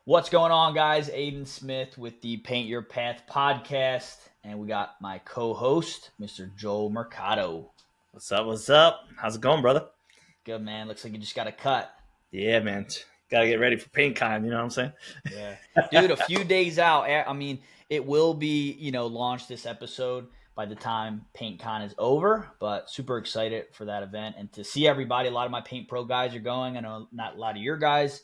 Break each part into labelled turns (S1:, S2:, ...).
S1: What's going on, guys? Aiden Smith with the Paint Your Path podcast, and we got my co-host, Mr. Joel Mercado.
S2: What's up? What's up? How's it going, brother?
S1: Good, man. Looks like you just got a cut.
S2: Yeah, man. Gotta get ready for paint con, you know what I'm saying?
S1: Yeah. Dude, a few days out. I mean, it will be, launched this episode by the time PaintCon is over, but super excited for that event and to see everybody. A lot of my Paint Pro guys are going. I know not a lot of your guys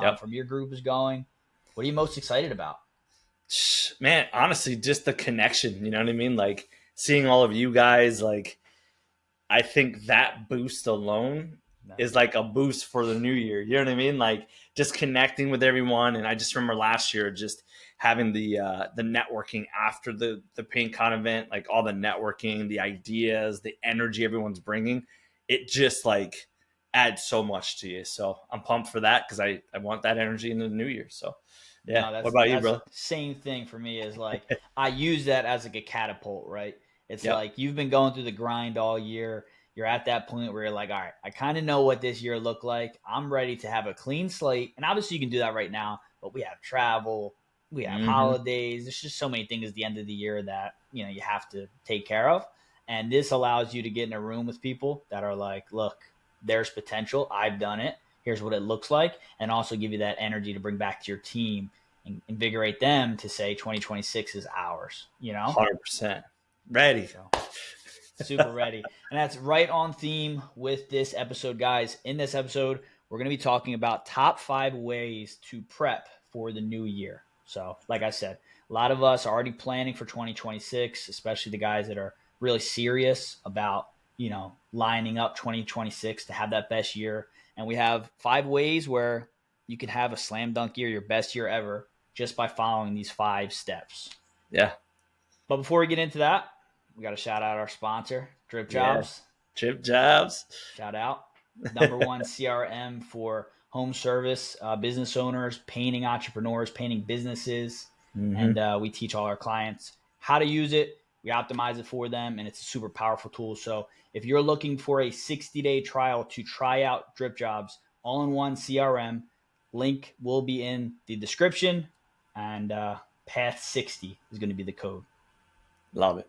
S2: Yep.
S1: from your group is going. What are you most excited about?
S2: Man, honestly, just the connection, you know what I mean? Like seeing all of you guys, like I think that boost alone is like a boost for the new year. You know what I mean? Like just connecting with everyone. And I just remember last year just having the networking after the paint con event, like all the networking, the ideas, the energy everyone's bringing. It just like adds so much to you. So I'm pumped for that because I want that energy in the new year. So yeah.
S1: No,
S2: What about you,
S1: that's
S2: bro?
S1: same thing for me. Is like I use that as like a catapult, right? It's
S2: Yep.
S1: like you've been going through the grind all year. You're at that point where you're like, all right, I kind of know what this year looked like. I'm ready to have a clean slate, and obviously you can do that right now. But we have travel, we have
S2: Mm-hmm.
S1: holidays. There's just so many things at the end of the year that you have to take care of, and this allows you to get in a room with people that are like, look, there's potential. I've done it. Here's what it looks like, and also give you that energy to bring back to your team and invigorate them to say 2026 is ours,
S2: 100%. Ready.
S1: So, super ready. And that's right on theme with this episode, guys. In this episode, we're going to be talking about top 5 ways to prep for the new year. So, like I said, a lot of us are already planning for 2026, especially the guys that are really serious about, lining up 2026 to have that best year. And we have 5 ways where you can have a slam dunk year, your best year ever, just by following these 5 steps.
S2: Yeah.
S1: But before we get into that, we got to shout out our sponsor,
S2: Yeah.
S1: DripJobs.
S2: DripJobs.
S1: Shout out. Number one CRM for home service business owners, painting entrepreneurs, painting businesses.
S2: Mm-hmm.
S1: And we teach all our clients how to use it. We optimize it for them, and it's a super powerful tool. So if you're looking for a 60-day trial to try out DripJobs all-in-one CRM, link will be in the description, and PATH60 is going to be the code.
S2: Love it.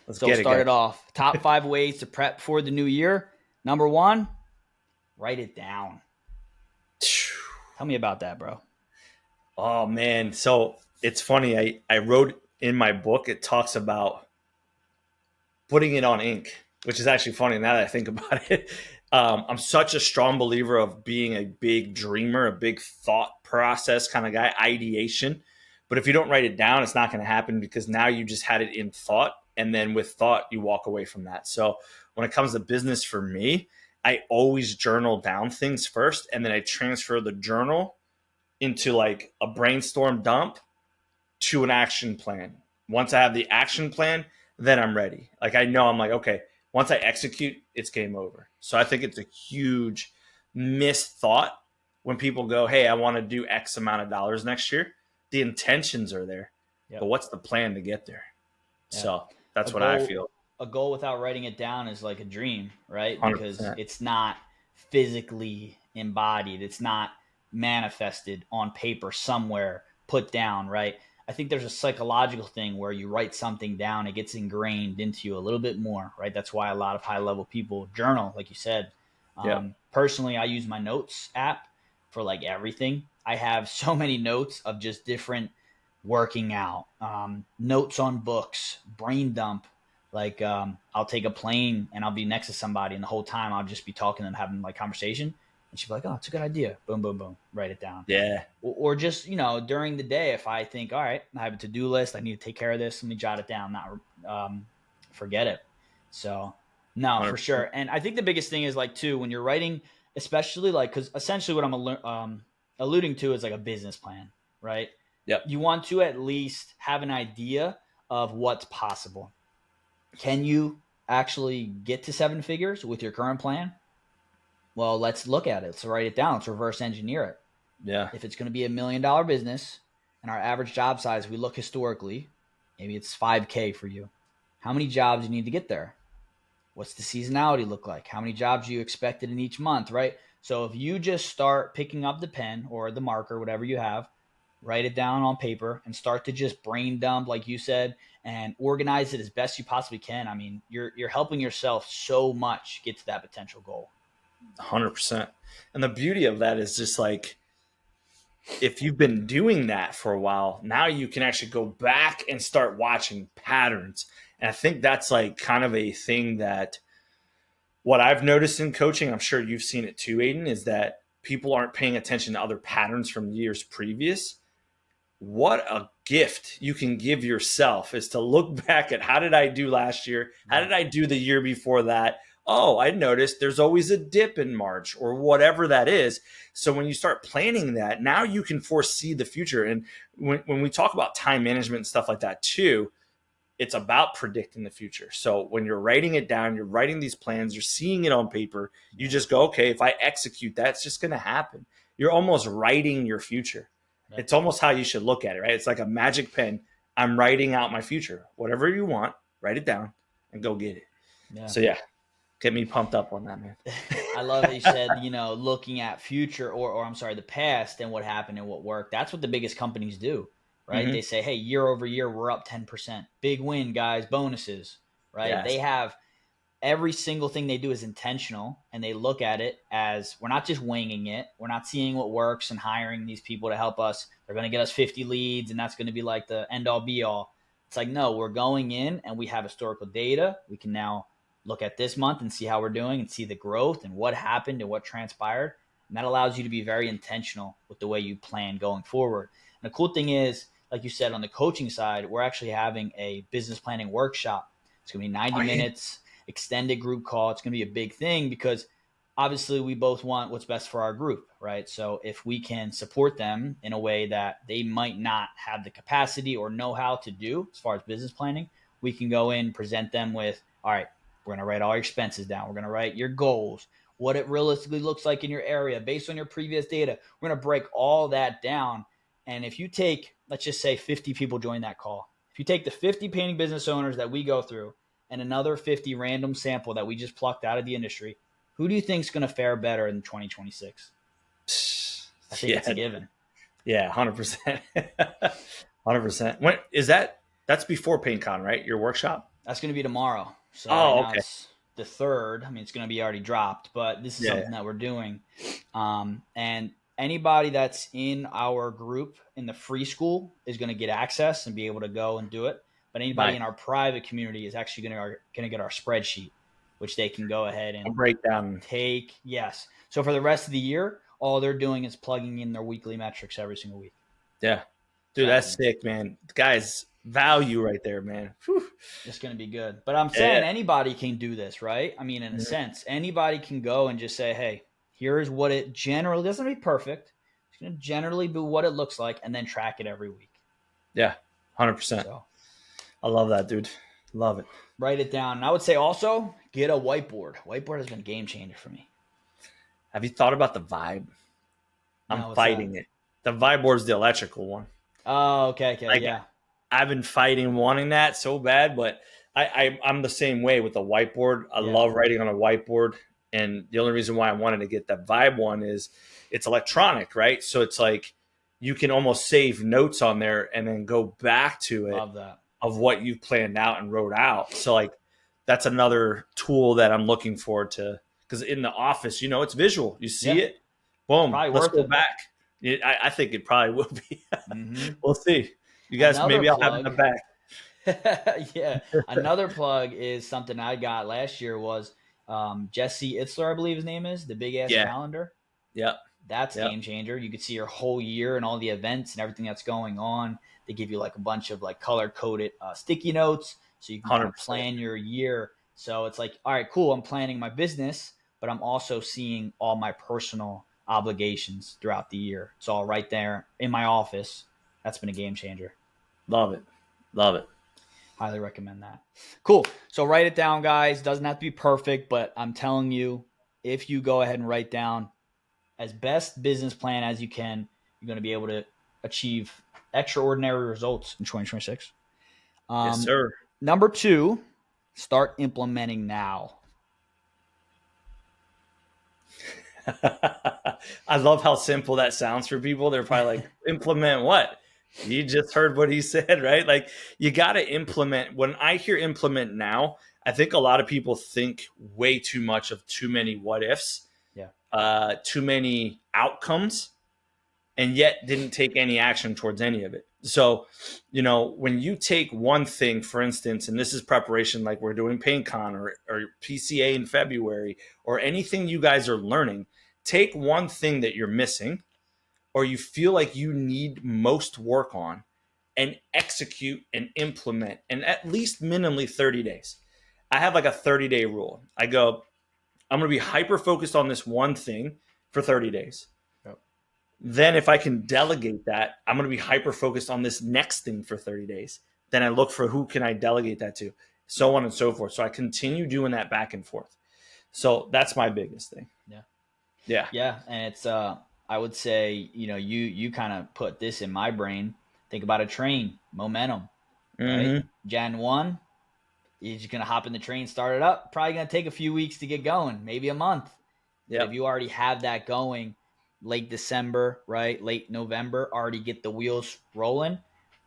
S2: Let's
S1: So
S2: get it,
S1: start it
S2: guys.
S1: off. Top 5 ways to prep for the new year. Number 1, write it down. Tell me about that, bro.
S2: Oh, man. So it's funny. I wrote in my book, it talks about putting it on ink, which is actually funny now that I think about it. I'm such a strong believer of being a big dreamer, a big thought process kind of guy, ideation. But if you don't write it down, it's not going to happen because now you just had it in thought. And then with thought, you walk away from that. So when it comes to business for me, I always journal down things first. And then I transfer the journal into like a brainstorm dump to an action plan. Once I have the action plan, then I'm ready. Like I know I'm like, okay, once I execute, it's game over. So I think it's a huge missed thought when people go, hey, I want to do X amount of dollars next year. The intentions are there, but what's the plan to get there?
S1: Yep.
S2: So that's what I feel.
S1: A goal without writing it down is like a dream, right?
S2: 100%.
S1: Because it's not physically embodied. It's not manifested on paper somewhere, put down, right? I think there's a psychological thing where you write something down, it gets ingrained into you a little bit more, right? That's why a lot of high level people journal, like you said. Personally, I use my notes app for like everything. I have so many notes of just different working out, notes on books, brain dump. Like I'll take a plane and I'll be next to somebody, and the whole time I'll just be talking to them, having like conversation. And she'll be like, "Oh, it's a good idea." Boom, boom, boom. Write it down.
S2: Yeah.
S1: Or just during the day, if I think, all right, I have a to-do list, I need to take care of this. Let me jot it down, not forget it. So no,
S2: 100%.
S1: for sure. And I think the biggest thing is like too when you're writing, especially like because essentially what I'm alluding to is like a business plan, right?
S2: Yep.
S1: You want to at least have an idea of what's possible. Can you actually get to 7 figures with your current plan? Well, let's look at it. Let's write it down. Let's reverse engineer it.
S2: Yeah.
S1: If it's going to be $1 million business and our average job size, we look historically, maybe it's 5K for you. How many jobs you need to get there? What's the seasonality look like? How many jobs you expected in each month, right? So if you just start picking up the pen or the marker, whatever you have, write it down on paper, and start to just brain dump, like you said, and organize it as best you possibly can. I mean, you're helping yourself so much get to that potential goal.
S2: 100%. And the beauty of that is just like, if you've been doing that for a while, now you can actually go back and start watching patterns. And I think that's like kind of a thing that what I've noticed in coaching, I'm sure you've seen it too, Aiden, is that people aren't paying attention to other patterns from years previous. What a gift you can give yourself is to look back at, how did I do last year? How
S1: Yeah.
S2: did I do the year before that? Oh, I noticed there's always a dip in March or whatever that is. So when you start planning that, now you can foresee the future. And when we talk about time management and stuff like that too, it's about predicting the future. So when you're writing it down, you're writing these plans, you're seeing it on paper, you just go, okay, if I execute that, it's just going to happen. You're almost writing your future.
S1: Yeah.
S2: It's almost how you should look at it, right? It's like a magic pen. I'm writing out my future. Whatever you want, write it down and go get it.
S1: Yeah.
S2: So yeah, get me pumped up on that, man.
S1: I love that you said, looking at future, or I'm sorry, the past and what happened and what worked. That's what the biggest companies do, right?
S2: Mm-hmm.
S1: They say, hey, year over year, we're up 10%. Big win, guys, bonuses, right? They
S2: Yes.
S1: have every single thing they do is intentional, and they look at it as, we're not just winging it. We're not seeing what works and hiring these people to help us. They're going to get us 50 leads, and that's going to be like the end all be all. It's like, no, we're going in and we have historical data. We can now look at this month and see how we're doing and see the growth and what happened and what transpired. And that allows you to be very intentional with the way you plan going forward. And the cool thing is, like you said, on the coaching side, we're actually having a business planning workshop. It's going to be 90
S2: Oh, yeah.
S1: minutes, extended group call. It's going to be a big thing because obviously we both want what's best for our group, right? So if we can support them in a way that they might not have the capacity or know how to do as far as business planning, we can go in, present them with, all right, we're going to write all your expenses down. We're going to write your goals, what it realistically looks like in your area based on your previous data. We're going to break all that down. And if you take, let's just say 50 people join that call. If you take the 50 painting business owners that we go through and another 50 random sample that we just plucked out of the industry, who do you think is going to fare better in 2026? I think it's a
S2: Yeah.
S1: given.
S2: Yeah. 100%. 100%. When is that? That's before PaintCon, right? Your workshop?
S1: That's going to be tomorrow. So right
S2: Oh,
S1: now
S2: okay.
S1: it's the 3rd. I mean, it's going to be already dropped, but this is
S2: Yeah.
S1: something that we're doing. And anybody that's in our group in the free school is going to get access and be able to go and do it. But anybody
S2: Nice.
S1: in our private community is actually going to get our spreadsheet, which they can go ahead
S2: I'll
S1: and
S2: break down.
S1: take. Yes. So for the rest of the year, all they're doing is plugging in their weekly metrics every single week.
S2: Yeah. Dude,
S1: So
S2: that's sick, man. Guys, value right there, man. Whew.
S1: it's going to be good. But I'm
S2: Yeah.
S1: saying anybody can do this, right? I mean, in a sense, anybody can go and just say, hey, here's what it generally doesn't be perfect. It's going to generally be what it looks like, and then track it every week.
S2: Yeah. 100%.
S1: So
S2: I love that, dude. Love it.
S1: write it down. And I would say also get a whiteboard. Whiteboard has been a game changer for me.
S2: Have you thought about the vibe? I'm
S1: No, what's that?
S2: fighting it. The vibe board's the electrical one.
S1: Oh, okay,
S2: Like,
S1: yeah.
S2: I've been fighting wanting that so bad, but I'm the same way with the whiteboard. I
S1: Yeah.
S2: love writing on a whiteboard. And the only reason why I wanted to get that vibe one is it's electronic, right? So it's like you can almost save notes on there and then go back to it
S1: Love that.
S2: of what you planned out and wrote out. So like that's another tool that I'm looking forward to, because in the office, it's visual. You see
S1: Yeah.
S2: it, boom.
S1: Probably
S2: Let's
S1: worth
S2: go
S1: it.
S2: back. I think it probably will be.
S1: Mm-hmm.
S2: We'll see. You guys,
S1: Another
S2: maybe I'll have it in
S1: plug.
S2: the back.
S1: Yeah. Another plug is something I got last year was Jesse Itzler, I believe his name is, the big ass
S2: Yeah.
S1: calendar.
S2: Yep.
S1: That's a
S2: Yep.
S1: game changer. You could see your whole year and all the events and everything that's going on. They give you like a bunch of like color coded sticky notes so you can kind of
S2: 100%.
S1: plan your year. So it's like, all right, cool. I'm planning my business, but I'm also seeing all my personal obligations throughout the year. It's all right there in my office. That's been a game changer.
S2: Love it. Love it.
S1: Highly recommend that. Cool. So write it down, guys. Doesn't have to be perfect, but I'm telling you, if you go ahead and write down as best business plan as you can, you're going to be able to achieve extraordinary results in 2026.
S2: Yes, sir.
S1: Number 2, start implementing now.
S2: I love how simple that sounds for people. They're probably like, implement what? You just heard what he said, right? Like, you got to implement. When I hear implement now, I think a lot of people think way too much of too many what ifs,
S1: Yeah.
S2: too many outcomes, and yet didn't take any action towards any of it. So, when you take one thing, for instance, and this is preparation, like we're doing PaintCon or PCA in February, or anything you guys are learning, take one thing that you're missing or you feel like you need most work on and execute and implement in at least minimally 30 days. I have like a 30-day rule. I go, I'm going to be hyper focused on this one thing for 30 days.
S1: Yep.
S2: Then if I can delegate that, I'm going to be hyper focused on this next thing for 30 days. Then I look for who can I delegate that to, so on and so forth. So I continue doing that back and forth. So that's my biggest thing.
S1: Yeah.
S2: Yeah.
S1: Yeah. And it's, I would say, you kind of put this in my brain. Think about a train, momentum, right?
S2: Mm-hmm.
S1: Jan 1, you're just going to hop in the train, start it up. Probably going to take a few weeks to get going, maybe a month. But if
S2: Yep.
S1: you already have that going late December, right? Late November, already get the wheels rolling,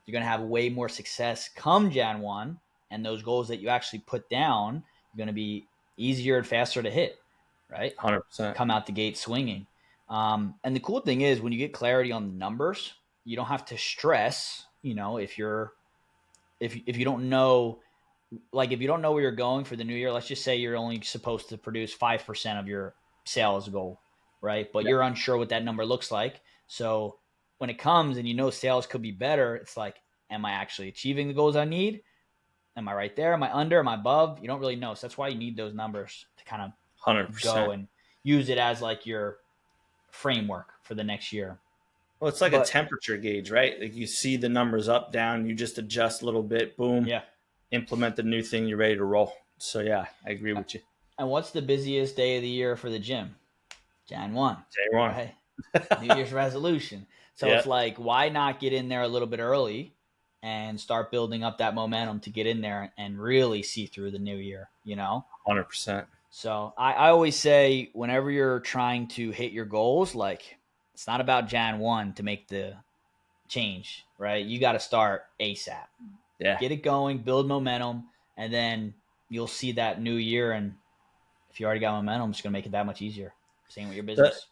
S1: you're going to have way more success come Jan 1. And those goals that you actually put down are going to be easier and faster to hit, right?
S2: 100%.
S1: Come out the gate swinging. And the cool thing is when you get clarity on the numbers, you don't have to stress, if you don't know, like if you don't know where you're going for the new year, let's just say you're only supposed to produce 5% of your sales goal, right? But
S2: Yep.
S1: you're unsure what that number looks like. So when it comes and sales could be better, it's like, am I actually achieving the goals I need? Am I right there? Am I under? Am I above? You don't really know. So that's why you need those numbers to kind of go
S2: 100%.
S1: and use it as like your framework for the next year.
S2: Well, it's like a
S1: But
S2: temperature gauge, right? Like you see the numbers up, down, you just adjust a little bit, boom,
S1: yeah.
S2: implement the new thing, you're ready to roll. So yeah, I agree with you.
S1: And what's the busiest day of the year for the gym? Jan 1,
S2: Day one.
S1: right? New Year's resolution. So
S2: Yeah,
S1: it's like, why not get in there a little bit early and start building up that momentum to get in there and really see through the new year?
S2: 100%.
S1: So I always say whenever you're trying to hit your goals, like it's not about Jan 1 to make the change, right? You got to start ASAP.
S2: Yeah.
S1: Get it going, build momentum, and then you'll see that new year. And if you already got momentum, it's going to make it that much easier. Same with your
S2: The,
S1: business.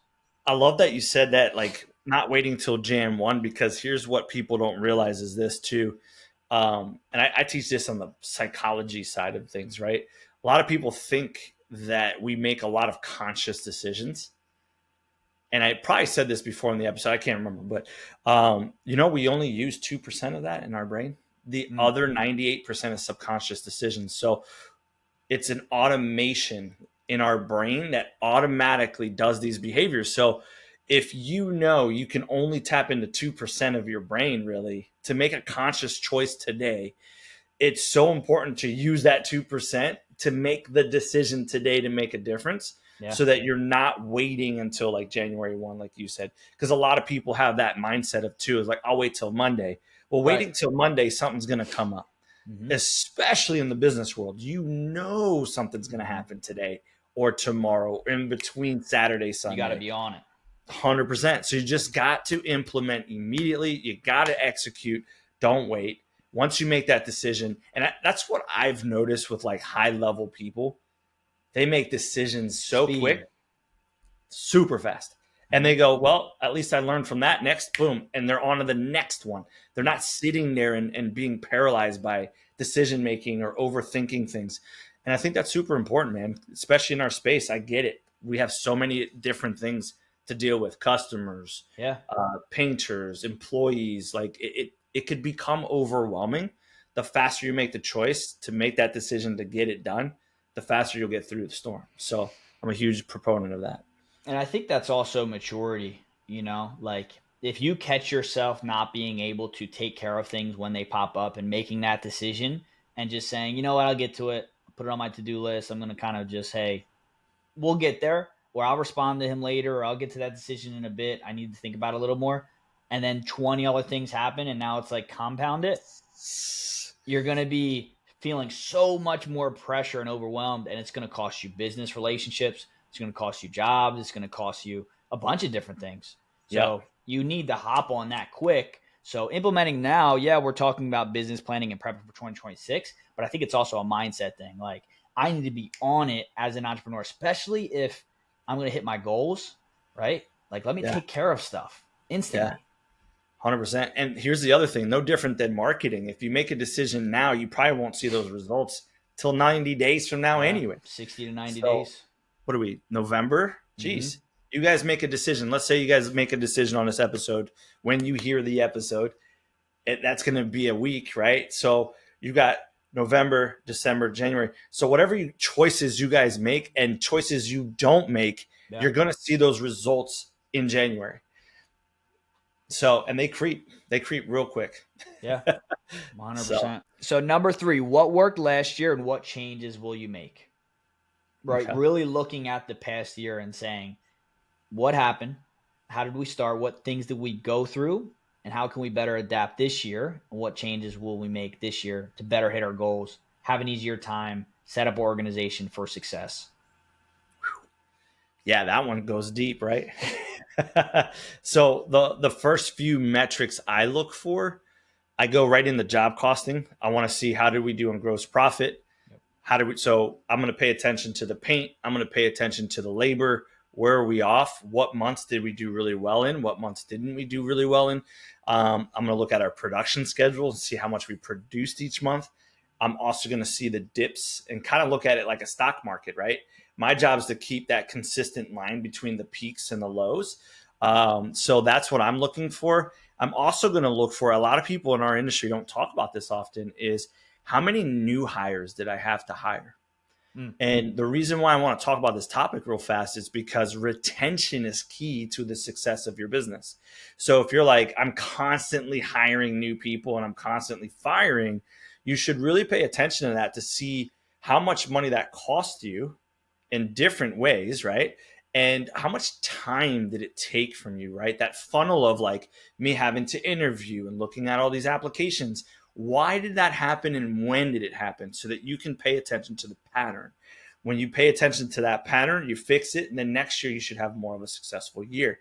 S2: I love that you said that, like not waiting till Jan 1, because here's what people don't realize is this too. And I teach this on the psychology side of things, right? A lot of people think that we make a lot of conscious decisions. And I probably said this before in the episode, I can't remember, but we only use 2% of that in our brain. The
S1: Mm.
S2: other 98% is subconscious decisions. So it's an automation in our brain that automatically does these behaviors. So if you can only tap into 2% of your brain really to make a conscious choice today, it's so important to use that 2% to make the decision today to make a difference,
S1: Yeah.
S2: so that you're not waiting until like January 1, like you said. Because a lot of people have that mindset of two is like, I'll wait till Monday. Well,
S1: Right.
S2: waiting till Monday, something's going to come up,
S1: Mm-hmm.
S2: especially in the business world. Something's going to
S1: Mm-hmm.
S2: happen today or tomorrow, in between Saturday,
S1: You got to
S2: Sunday.
S1: be on it.
S2: 100%. So you just got to implement immediately. You got to execute. Don't wait. Once you make that decision, and that's what I've noticed with like high level people, they make decisions so
S1: Speed.
S2: quick, super fast. And
S1: Mm-hmm.
S2: they go, well, at least I learned from that, next, boom. And they're on to the next one. They're
S1: Yeah.
S2: not sitting there and being paralyzed by decision making or overthinking things. And I think that's super important, man, especially in our space. I get it. We have so many different things to deal with: customers,
S1: Yeah.
S2: painters, employees. Like it could become overwhelming. The faster you make the choice to make that decision to get it done, the faster you'll get through the storm. So I'm a huge proponent of that.
S1: And I think that's also maturity, like if you catch yourself not being able to take care of things when they pop up and making that decision and just saying, you know what, I'll get to it, put it on my to-do list. I'm going to kind of just, hey, we'll get there, or I'll respond to him later, or I'll get to that decision in a bit. I need to think about it a little more. And then 20 other things happen. And now it's like compound it. You're going to be feeling so much more pressure and overwhelmed. And it's going to cost you business relationships. It's going to cost you jobs. It's going to cost you a bunch of different things.
S2: Yep.
S1: So you need to hop on that quick. So implementing now, yeah, we're talking about business planning and prepping for 2026, but I think it's also a mindset thing. Like I need to be on it as an entrepreneur, especially if I'm going to hit my goals, right? Like let me
S2: Yeah.
S1: take care of stuff
S2: Yeah.
S1: instantly.
S2: 100%. And here's the other thing, no different than marketing. If you make a decision now, you probably won't see those results till 90 days from now
S1: Yeah,
S2: anyway.
S1: 60 to 90
S2: So
S1: days.
S2: what are we, November?
S1: Mm-hmm.
S2: Jeez. You guys make a decision. Let's say you guys make a decision on this episode. When you hear the episode, that's going to be a week, right? So you got November, December, January. So whatever choices you guys make and choices you don't make,
S1: Yeah.
S2: you're going to see those results in January. So, and they creep real quick.
S1: Yeah.
S2: So,
S1: 100%. So number 3, what worked last year and what changes will you make? Right?
S2: okay.
S1: Really looking at the past year and saying, what happened? How did we start? What things did we go through? And how can we better adapt this year? And what changes will we make this year to better hit our goals, have an easier time, set up organization for success?
S2: Yeah, that one goes deep, right? So the first few metrics I look for, I go right in the job costing. I want to see how did we do on gross profit?
S1: Yep.
S2: How do we, so I'm going to pay attention to the paint. I'm going to pay attention to the labor. Where are we off? What months did we do really well in? What months didn't we do really well in? I'm going to look at our production schedule and see how much we produced each month. I'm also going to see the dips and kind of look at it like a stock market, right? My job is to keep that consistent line between the peaks and the lows. So that's what I'm looking for. I'm also going to look for, a lot of people in our industry don't talk about this often, is how many new hires did I have to hire?
S1: Mm.
S2: And the reason why I want to talk about this topic real fast is because retention is key to the success of your business. So if you're like, I'm constantly hiring new people and I'm constantly firing, you should really pay attention to that to see how much money that cost you in different ways, right? And how much time did it take from you, right? That funnel of like me having to interview and looking at all these applications. Why did that happen and when did it happen? So that you can pay attention to the pattern. When you pay attention to that pattern, you fix it, and then next year you should have more of a successful year.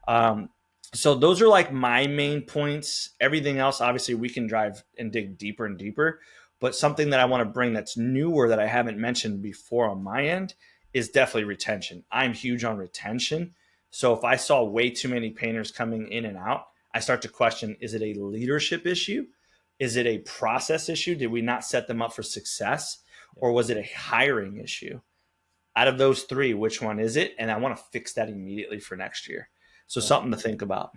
S2: Um, so those are like my main points. Everything else, obviously, we can drive and dig deeper and deeper. But something that I want to bring that's newer that I haven't mentioned before on my end is definitely retention. I'm huge on retention. So if I saw way too many painters coming in and out, I start to question, is it a leadership issue? Is it a process issue? Did we not set them up for success? Or was it a hiring issue? Out of those three, which one is it? And I want to fix that immediately for next year. So
S1: Yeah.
S2: something to think about.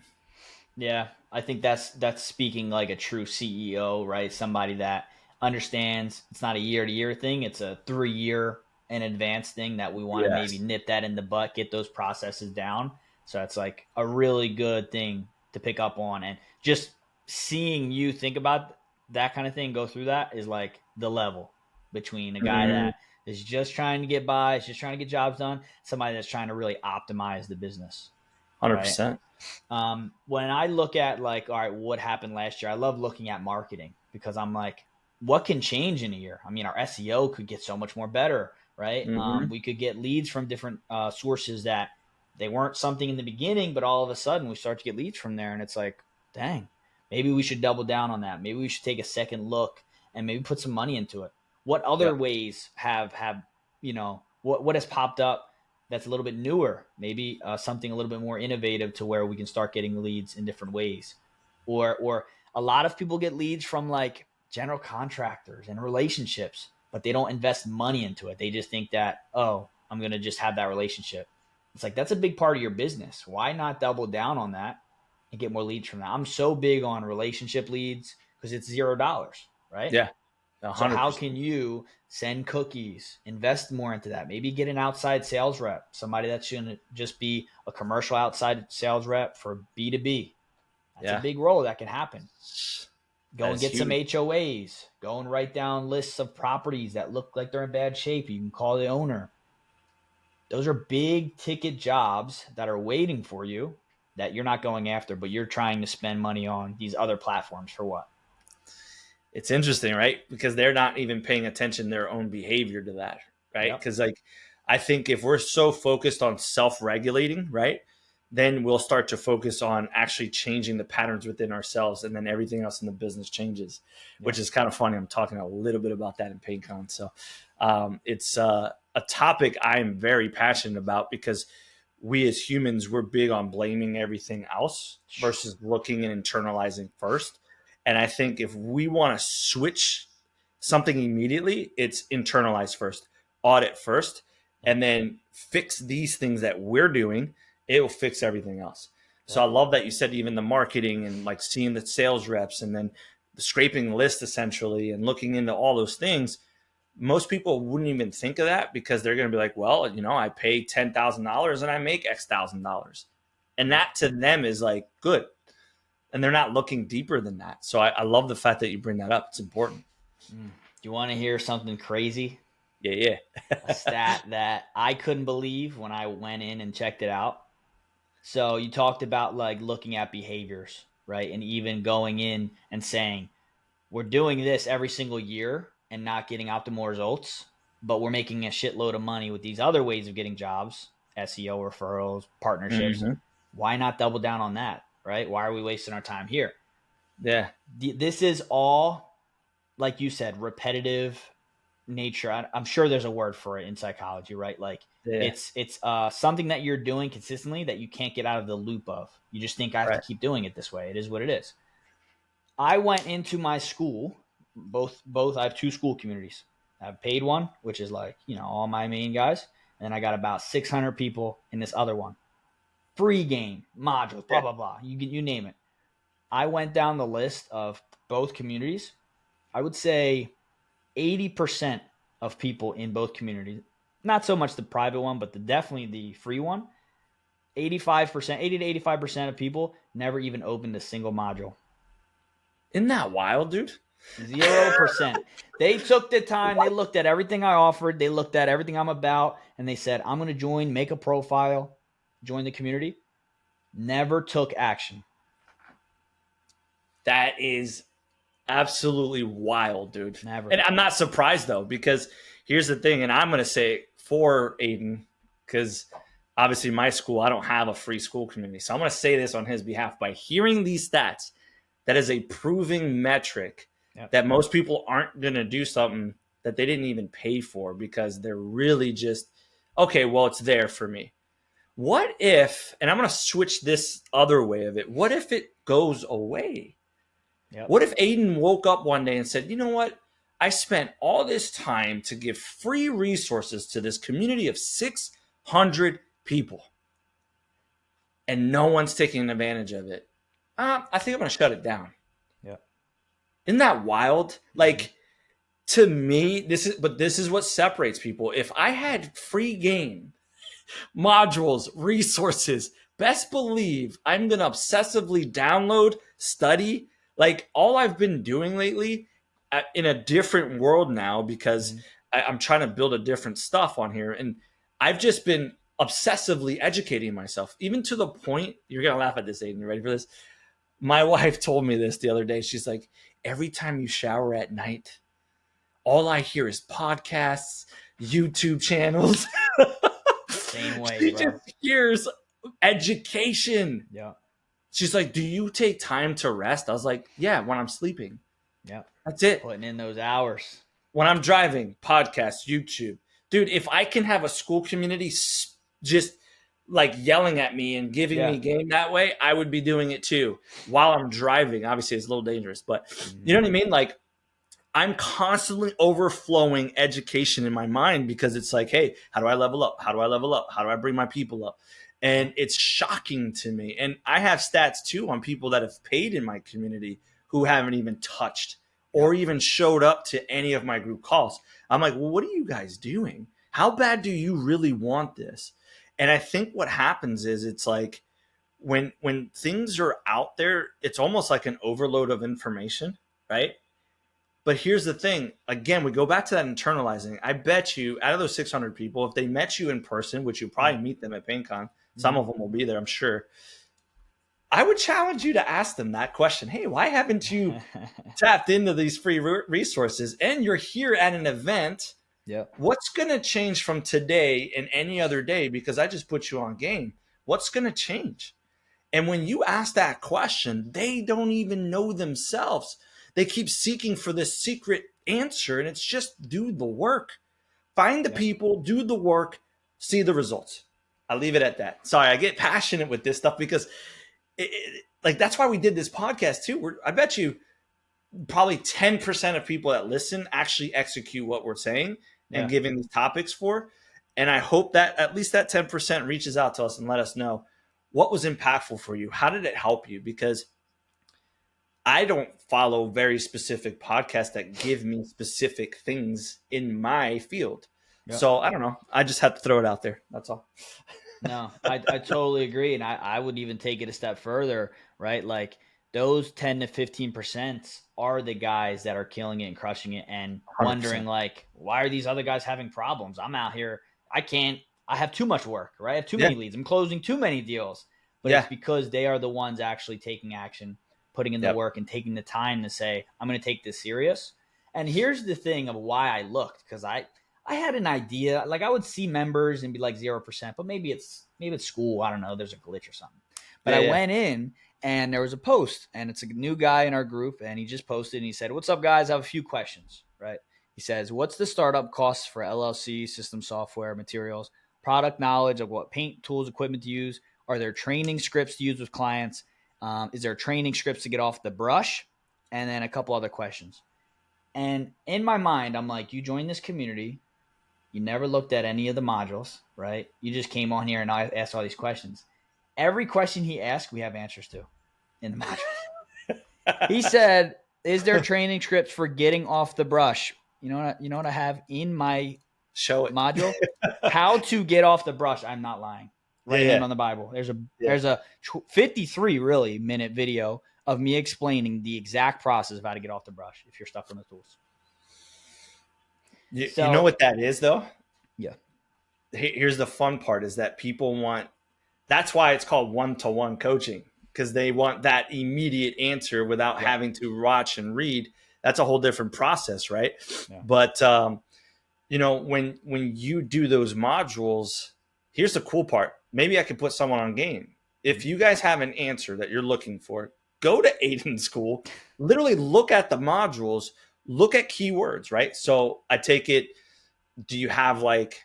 S1: Yeah, I think that's speaking like a true CEO, right? Somebody that understands it's not a year to year thing; it's a 3 year in advance thing that we want to maybe
S2: Yes.
S1: nip that in the butt, get those processes down. So it's like a really good thing to pick up on, and just seeing you think about that kind of thing, go through that is like the level between a guy
S2: Mm,
S1: that is just trying to get by, is just trying to get jobs done, somebody that's trying to really optimize the business, right?
S2: 100%.
S1: When I look at like, all right, what happened last year? I love looking at marketing because I'm like, what can change in a year? I mean, our SEO could get so much more better, right?
S2: Mm-hmm.
S1: We could get leads from different sources that they weren't something in the beginning, but all of a sudden we start to get leads from there, and it's like, dang, maybe we should double down on that. Maybe we should take a second look and maybe put some money into it. What other
S2: Yep.
S1: ways have what has popped up that's a little bit newer, maybe something a little bit more innovative to where we can start getting leads in different ways. Or a lot of people get leads from like general contractors and relationships, but they don't invest money into it. They just think that, oh, I'm going to just have that relationship. It's like that's a big part of your business. Why not double down on that and get more leads from that? I'm so big on relationship leads because it's $0, right?
S2: Yeah.
S1: So how
S2: 100%.
S1: can you send cookies, invest more into that? Maybe get an outside sales rep, somebody that's going to just be a commercial outside sales rep for B2B. That's a
S2: Yeah.
S1: big role that can happen. Go
S2: That
S1: and
S2: is
S1: get some
S2: huge.
S1: HOAs. Go and write down lists of properties that look like they're in bad shape. You can call the owner. Those are big ticket jobs that are waiting for you that you're not going after, but you're trying to spend money on these other platforms for what?
S2: It's interesting, right? Because they're not even paying attention to their own behavior to that, right?
S1: Yep.
S2: Because like I think if we're so focused on self-regulating, right? then we'll start to focus on actually changing the patterns within ourselves, and then everything else in the business changes,
S1: Yeah.
S2: which is kind of funny. I'm talking a little bit about that in PaintCon. So it's a topic I am very passionate about, because we as humans, we're big on blaming everything else versus looking and internalizing first. And I think if we want to switch something immediately, it's internalize first, audit first, and then fix these things that we're doing. It will fix everything else. So I love that you said even the marketing and like seeing the sales reps and then the scraping list essentially and looking into all those things. Most people wouldn't even think of that, because they're going to be like, well, I pay $10,000 and I make X thousand dollars. And that to them is like good. And they're not looking deeper than that. So I love the fact that you bring that up. It's important.
S1: Do you want to hear something crazy?
S2: Yeah.
S1: A stat that I couldn't believe when I went in and checked it out. So you talked about like looking at behaviors, right? And even going in and saying, we're doing this every single year and not getting optimal results, but we're making a shitload of money with these other ways of getting jobs, SEO referrals, partnerships.
S2: Mm-hmm.
S1: Why not double down on that, right? Why are we wasting our time here?
S2: Yeah.
S1: This is all, like you said, repetitive nature. I'm sure there's a word for it in psychology, right? Like
S2: Yeah.
S1: it's something that you're doing consistently that you can't get out of the loop of. You just think I have to keep doing it this way. It is what it is. I went into my school, both I have two school communities. I have paid one, which is like, all my main guys. And then I got about 600 people in this other one. Free game, modules, blah, blah, blah. You name it. I went down the list of both communities. I would say 80% of people in both communities, not so much the private one, but definitely the free one, 85%, 80 to 85% of people never even opened a single module.
S2: Isn't that wild, dude?
S1: 0%. They took the time. They looked at everything I offered. They looked at everything I'm about. And they said, I'm going to join, make a profile, join the community. Never took action.
S2: That is absolutely wild, dude.
S1: Never.
S2: And I'm not surprised, though, because here's the thing. And I'm going to say for Aiden, because obviously my school, I don't have a free school community. So I'm going to say this on his behalf. By hearing these stats, that is a proving metric that most people aren't going to do something that they didn't even pay for, because they're really just, okay, well, it's there for me. What if, and I'm going to switch this other way of it, what if it goes away? What if Aiden woke up one day and said, you know what? I spent all this time to give free resources to this community of 600 people, and no one's taking advantage of it. I think I'm going to shut it down. Isn't that wild? Like, to me, this is what separates people. If I had free game, modules, resources, best believe I'm going to obsessively download, study. Like, all I've been doing lately in a different world now, because I'm trying to build a different stuff on here. And I've just been obsessively educating myself, even to the point, you're going to laugh at this, Aiden. You ready for this? My wife told me this the other day. She's like, every time you shower at night, all I hear is podcasts, YouTube channels.
S1: Same way,
S2: she
S1: bro.
S2: just hears education.
S1: Yeah.
S2: She's like, do you take time to rest? I was like, yeah, when I'm sleeping.
S1: Yeah.
S2: That's it.
S1: Putting in those hours.
S2: When I'm driving, podcasts, YouTube. Dude, if I can have a school community just like yelling at me and giving me game that way, I would be doing it too while I'm driving. Obviously, it's a little dangerous, but you know what I mean? Like, I'm constantly overflowing education in my mind, because it's like, hey, how do I level up? How do I level up? How do I bring my people up? And it's shocking to me. And I have stats too on people that have paid in my community who haven't even touched or even showed up to any of my group calls. I'm like, well, what are you guys doing? How bad do you really want this? And I think what happens is, it's like when things are out there, it's almost like an overload of information, right? But here's the thing. Again, we go back to that internalizing. I bet you, out of those 600 people, if they met you in person, which you'll probably meet them at PaintCon, some of them will be there, I'm sure. I would challenge you to ask them that question. Hey, why haven't you tapped into these free resources? And you're here at an event. What's going to change from today and any other day because I just put you on game? What's going to change? And when you ask that question, they don't even know themselves. They keep seeking for this secret answer, and it's just do the work. Find the
S1: Yeah.
S2: people, do the work, see the results. I'll leave it at that. Sorry, I get passionate with this stuff because like that's why we did this podcast too. I bet you probably 10% of people that listen actually execute what we're saying and
S1: Yeah.
S2: giving these topics for. And I hope that at least that 10% reaches out to us and let us know what was impactful for you. How did it help you? Because I don't follow very specific podcasts that give me specific things in my field.
S1: Yeah.
S2: So I don't know. I just had to throw it out there. That's all.
S1: No, I totally agree. And I would even take it a step further, right? Like those 10 to 15% are the guys that are killing it and crushing it and wondering
S2: 100%.
S1: like, why are these other guys having problems? I'm out here. I have too much work, right? I have too
S2: Yeah.
S1: many leads. I'm closing too many deals, but it's
S2: Yeah.
S1: because they are the ones actually taking action, putting in the
S2: Yep.
S1: work and taking the time to say, I'm going to take this serious. And here's the thing of why I looked, because I had an idea. Like I would see members and be like 0%, but maybe it's school. I don't know. There's a glitch or something. But I
S2: Yeah.
S1: went in and there was a post, and it's a new guy in our group, and he just posted and he said, "What's up, guys? I have a few questions." Right? He says, "What's the startup costs for LLC, system software, materials, product knowledge of what paint tools, equipment to use? Are there training scripts to use with clients? Is there training scripts to get off the brush?" And then a couple other questions. And in my mind, I'm like, you joined this community. You never looked at any of the modules, right? You just came on here and I asked all these questions. Every question he asked, we have answers to in the modules. He said, "Is there training scripts for getting off the brush?" You know what I have in my
S2: Show it.
S1: module? How to get off the brush. I'm not lying.
S2: Yeah.
S1: Right hand
S2: Yeah.
S1: on the Bible.
S2: Yeah.
S1: There's a 53 really minute video of me explaining the exact process of how to get off the brush if you're stuck on the tools.
S2: You know
S1: So
S2: what that is, though?
S1: yeah,
S2: Here's the fun part is that people want, that's why it's called one-to-one coaching, because they want that immediate answer without
S1: yeah,
S2: having to watch and read. That's a whole different process, right?
S1: yeah.
S2: But when you do those modules, here's the cool part. Maybe I could put someone on game. If you guys have an answer that you're looking for, go to Aiden School, literally look at the modules, look at keywords, right? So I take it, do you have like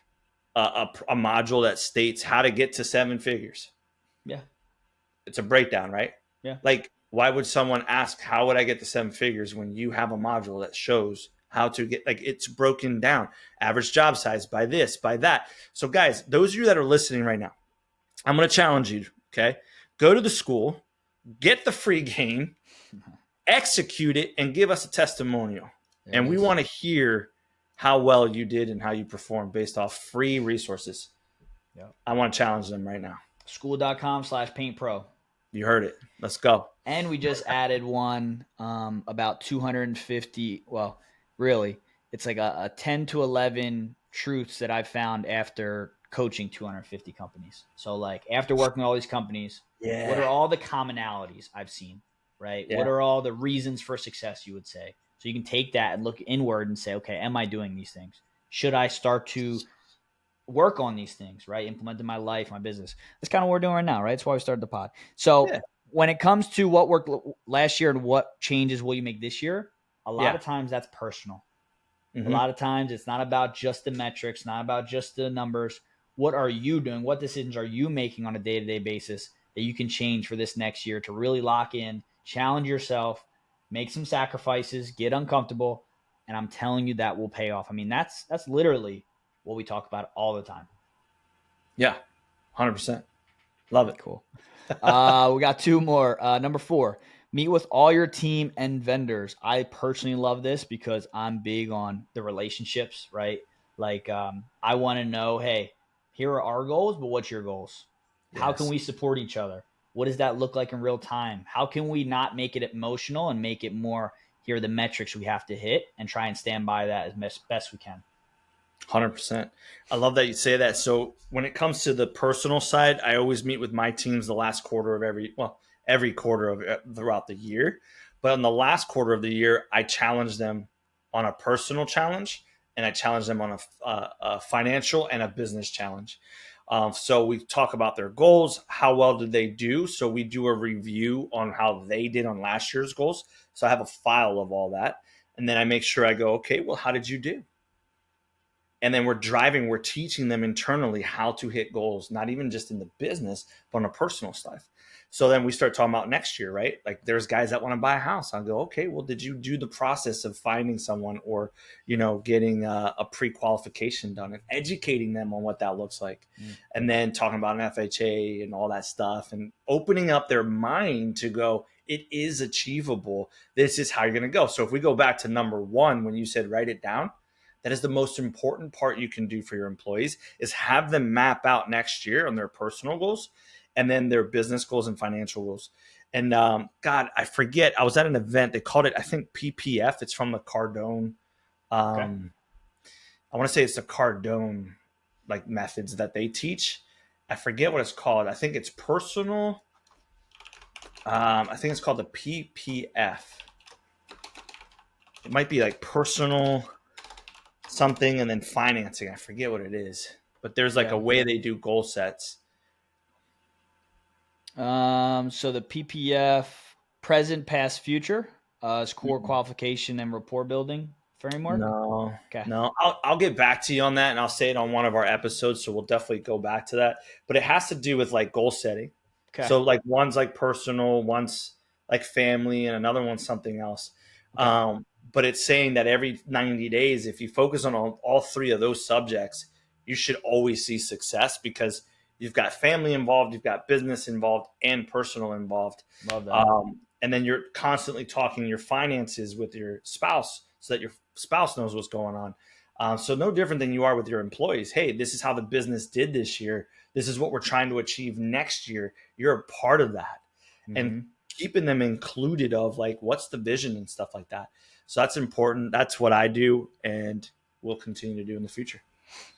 S2: a module that states how to get to 7 figures?
S1: Yeah.
S2: It's a breakdown, right?
S1: Yeah.
S2: Like, why would someone ask, how would I get to 7 figures when you have a module that shows how to get, like, it's broken down, average job size by this, by that. So guys, those of you that are listening right now, I'm going to challenge you. Okay. Go to the school, get the free game, execute it, and give us a testimonial.
S1: There
S2: And
S1: it
S2: we
S1: is.
S2: want to hear how well you did and how you performed based off free resources.
S1: Yep.
S2: I want to challenge them right now.
S1: School.com/paintpro.
S2: You heard it. Let's go.
S1: And we just added one about 250. Well, really, it's like a 10 to 11 truths that I've found after coaching 250 companies. So, like, after working with all these companies,
S2: Yeah.
S1: what are all the commonalities I've seen, right?
S2: Yeah.
S1: What are all the reasons for success, you would say? So you can take that and look inward and say, okay, am I doing these things? Should I start to work on these things, right? Implement in my life, my business. That's kind of what we're doing right now, right? That's why we started the pod. So
S2: Yeah.
S1: when it comes to what worked last year and what changes will you make this year, a lot
S2: Yeah.
S1: of times that's personal.
S2: Mm-hmm.
S1: A lot of times it's not about just the metrics, not about just the numbers. What are you doing? What decisions are you making on a day-to-day basis that you can change for this next year to really lock in, challenge yourself, make some sacrifices, get uncomfortable, and I'm telling you that will pay off. I mean, that's literally what we talk about all the time.
S2: Yeah. 100%. Love it.
S1: Cool. We got two more. Number 4, meet with all your team and vendors. I personally love this because I'm big on the relationships, right? Like, I want to know, hey, here are our goals, but what's your goals? How can
S2: Yes.
S1: we support each other? What does that look like in real time? How can we not make it emotional and make it more, here are the metrics we have to hit and try and stand by that as best we can?
S2: 100%. I love that you say that. So when it comes to the personal side, I always meet with my teams the last quarter of every quarter of throughout the year. But on the last quarter of the year, I challenge them on a personal challenge and I challenge them on a financial and a business challenge. So we talk about their goals. How well did they do? So we do a review on how they did on last year's goals. So I have a file of all that. And then I make sure I go, okay, well, how did you do? And then we're teaching them internally how to hit goals, not even just in the business, but on a personal stuff. So then we start talking about next year, right? Like there's guys that want to buy a house. I'll go, okay, well, did you do the process of finding someone or, getting a pre-qualification done and educating them on what that looks like? And then talking about an FHA and all that stuff and opening up their mind to go, it is achievable. This is how you're going to go. So if we go back to number one, when you said write it down, that is the most important part you can do for your employees is have them map out next year on their personal goals and then their business goals and financial goals. And God, I forget. I was at an event. They called it, I think, PPF. It's from the Cardone.
S1: Okay.
S2: I want to say it's the Cardone like methods that they teach. I forget what it's called. I think it's personal. I think it's called the PPF. It might be like personal something and then financing. I forget what it is, but there's like a way they do goal sets.
S1: So the PPF, present, past, future, is core qualification and rapport building framework.
S2: No,
S1: Okay.
S2: no. I'll get back to you on that, and I'll say it on one of our episodes. So we'll definitely go back to that. But it has to do with like goal setting.
S1: Okay.
S2: So like one's like personal, one's like family, and another one's something else.
S1: Okay.
S2: But it's saying that every 90 days, if you focus on all three of those subjects, you should always see success because you've got family involved, you've got business involved, and personal involved.
S1: Love that.
S2: And then you're constantly talking your finances with your spouse so that your spouse knows what's going on. So no different than you are with your employees. Hey, this is how the business did this year. This is what we're trying to achieve next year. You're a part of that. And keeping them included of like, what's the vision and stuff like that. So that's important. That's what I do and will continue to do in the future.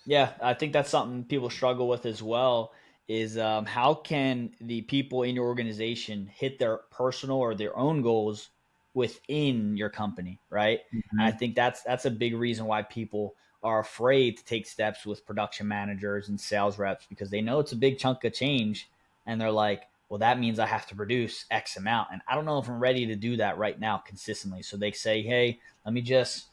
S1: Yeah, I think that's something people struggle with as well is how can the people in your organization hit their personal or their own goals within your company, right? And I think that's a big reason why people are afraid to take steps with production managers and sales reps because they know it's a big chunk of change and they're like, well, that means I have to produce X amount. And I don't know if I'm ready to do that right now consistently. So they say, hey, let me just,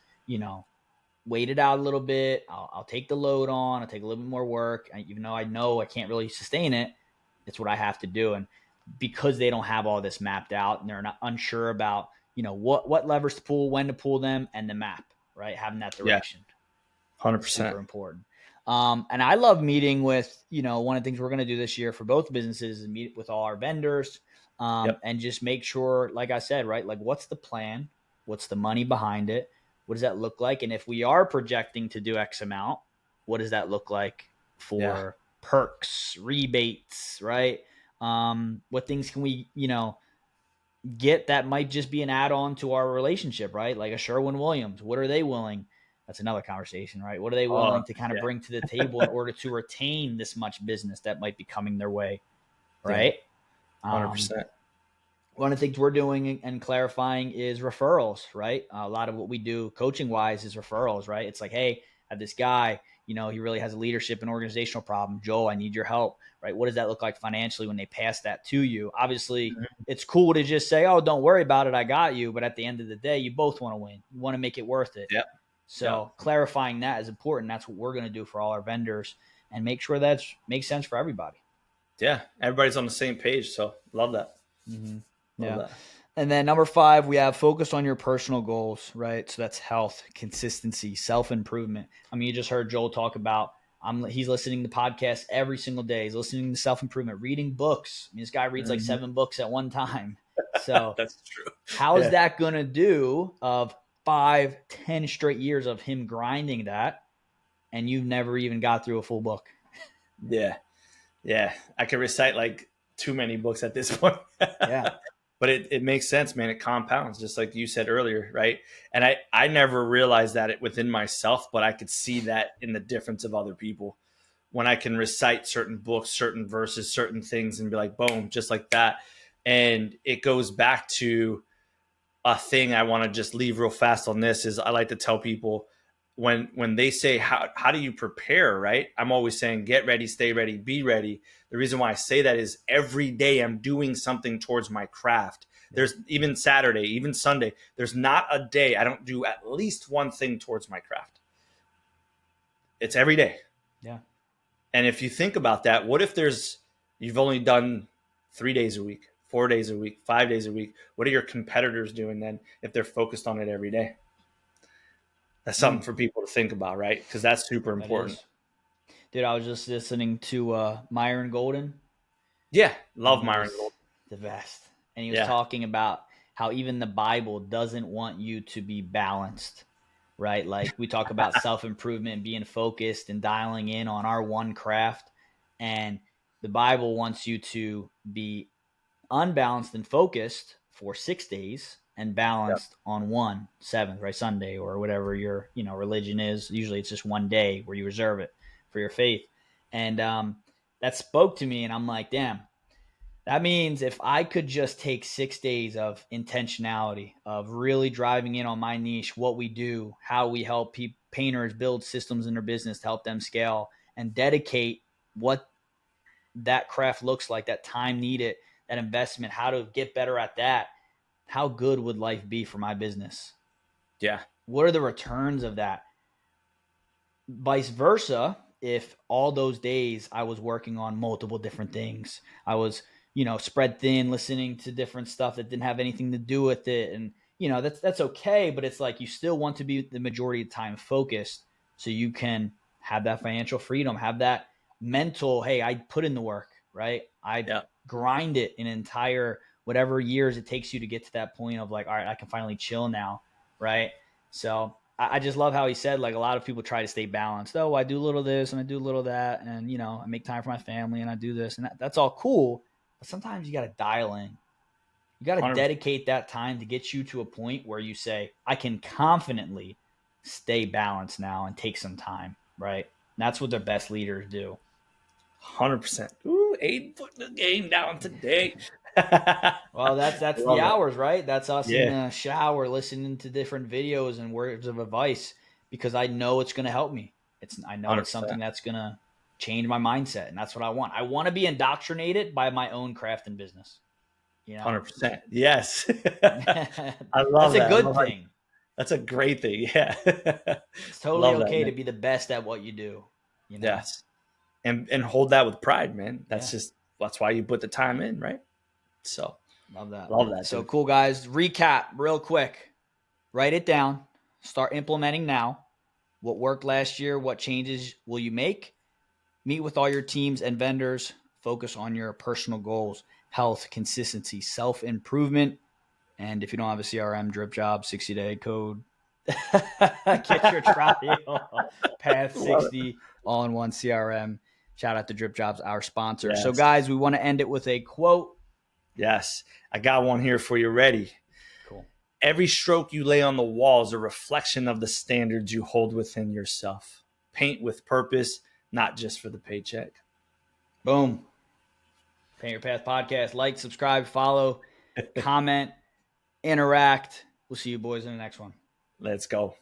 S1: wait it out a little bit. I'll take the load on. I'll take a little bit more work. Even though I know I can't really sustain it, it's what I have to do. And because they don't have all this mapped out and they're not unsure about, what levers to pull, when to pull them, and the map, right? Having that direction.
S2: 100%.
S1: Super important. And I love meeting with, one of the things we're going to do this year for both businesses is meet with all our vendors and just make sure, like I said, right? Like what's the plan? What's the money behind it? What does that look like? And if we are projecting to do X amount, what does that look like for perks, rebates, right? What things can we, get that might just be an add-on to our relationship, right? Like a Sherwin-Williams. What are they willing? That's another conversation, right? What are they willing to kind of bring to the table in order to retain this much business that might be coming their way, right?
S2: 100%.
S1: One of the things we're doing and clarifying is referrals, right? A lot of what we do coaching wise is referrals, right? It's like, hey, I have this guy, he really has a leadership and organizational problem. Joel, I need your help, right? What does that look like financially when they pass that to you? Obviously, it's cool to just say, oh, don't worry about it. I got you. But at the end of the day, you both want to win. You want to make it worth it.
S2: Yep.
S1: So clarifying that is important. That's what we're going to do for all our vendors and make sure that makes sense for everybody.
S2: Yeah. Everybody's on the same page. So love that.
S1: Love that. And then number 5, we have focus on your personal goals, right? So that's health, consistency, self-improvement. I mean, you just heard Joel talk about he's listening to podcasts every single day. He's listening to self-improvement, reading books. I mean, this guy reads like 7 books at one time. So
S2: that's true.
S1: How is that going to do of 5, 10 straight years of him grinding that and you've never even got through a full book?
S2: Yeah. I can recite like too many books at this point.
S1: Yeah.
S2: But it makes sense, man. It compounds, just like you said earlier, right? And I never realized that within myself, but I could see that in the difference of other people. When I can recite certain books, certain verses, certain things, and be like, boom, just like that. And it goes back to a thing I want to just leave real fast on this is I like to tell people when they say how do you prepare, right? I'm always saying get ready, stay ready, be ready. The reason why I say that is every day I'm doing something towards my craft. There's even Saturday, even Sunday, there's not a day I don't do at least one thing towards my craft. It's every day.
S1: Yeah.
S2: And if you think about that, what if you've only done 3 days a week, 4 days a week, 5 days a week? What are your competitors doing then if they're focused on it every day? That's something for people to think about, right? Because that's super
S1: That
S2: important.
S1: is. Dude, I was just listening to Myron Golden,
S2: Yeah,
S1: and
S2: love
S1: he
S2: Myron
S1: was
S2: Gold.
S1: the best. And he was
S2: Yeah,
S1: talking about how even the Bible doesn't want you to be balanced, right? Like we talk about self-improvement, being focused and dialing in on our one craft. And the Bible wants you to be unbalanced and focused for 6 days and
S2: yeah,
S1: balanced on one seventh, right? Sunday or whatever your, religion is. Usually it's just one day where you reserve it for your faith. And that spoke to me, and I'm like, damn, that means if I could just take 6 days of intentionality, of really driving in on my niche, what we do, how we help painters build systems in their business to help them scale, and dedicate what that craft looks like, that time needed, that investment, how to get better at that, how good would life be for my business?
S2: yeah.
S1: What are the returns of that? Vice versa, if all those days I was working on multiple different things, I was, spread thin, listening to different stuff that didn't have anything to do with it. And, that's okay. But it's like you still want to be the majority of the time focused so you can have that financial freedom, have that mental, hey, I put in the work, right? I
S2: Yeah.
S1: grind it an entire whatever years it takes you to get to that point of like, all right, I can finally chill now, right? So I just love how he said, like, a lot of people try to stay balanced. Oh, I do a little of this and I do a little of that. And, I make time for my family and I do this. And that's all cool. But sometimes you got to dial in. You got to
S2: 100%.
S1: dedicate that time to get you to a point where you say, I can confidently stay balanced now and take some time, right? And that's what the best leaders do.
S2: 100%. Ooh, Aiden putting the game down today.
S1: Well, that's the
S2: Love it.
S1: hours, right? That's us in
S2: Yeah,
S1: the shower listening to different videos and words of advice because I know it's going to help me. I know it's
S2: 100%.
S1: something that's going to change my mindset, and that's what I want. I want to be indoctrinated by my own craft and business. You know,
S2: 100%. Yes. I
S1: that's
S2: love
S1: a
S2: that.
S1: good thing.
S2: That's a great thing. Yeah.
S1: It's totally
S2: Love that,
S1: okay to
S2: man.
S1: be the best at what you do. You know,
S2: Yes. And hold that with pride, man.
S1: yeah,
S2: That's why you put the time in, right? So
S1: love that.
S2: love that,
S1: So
S2: dude.
S1: cool, guys. Recap real quick. Write it down. Start implementing now. What worked last year? What changes will you make? Meet with all your teams and vendors. Focus on your personal goals, health, consistency, self improvement. And if you don't have a CRM, DripJobs, 60-day code. Get your trial. Path
S2: Love it.
S1: 60 all in one CRM. Shout out to DripJobs, our sponsor. So,
S2: Yes.
S1: guys, we want to end it with a quote.
S2: Yes. I got one here for you. Ready?
S1: Cool.
S2: Every stroke you lay on the wall is a reflection of the standards you hold within yourself. Paint with purpose, not just for the paycheck.
S1: Boom. Paint Your Path podcast. Like, subscribe, follow, comment, interact. We'll see you boys in the next one.
S2: Let's go.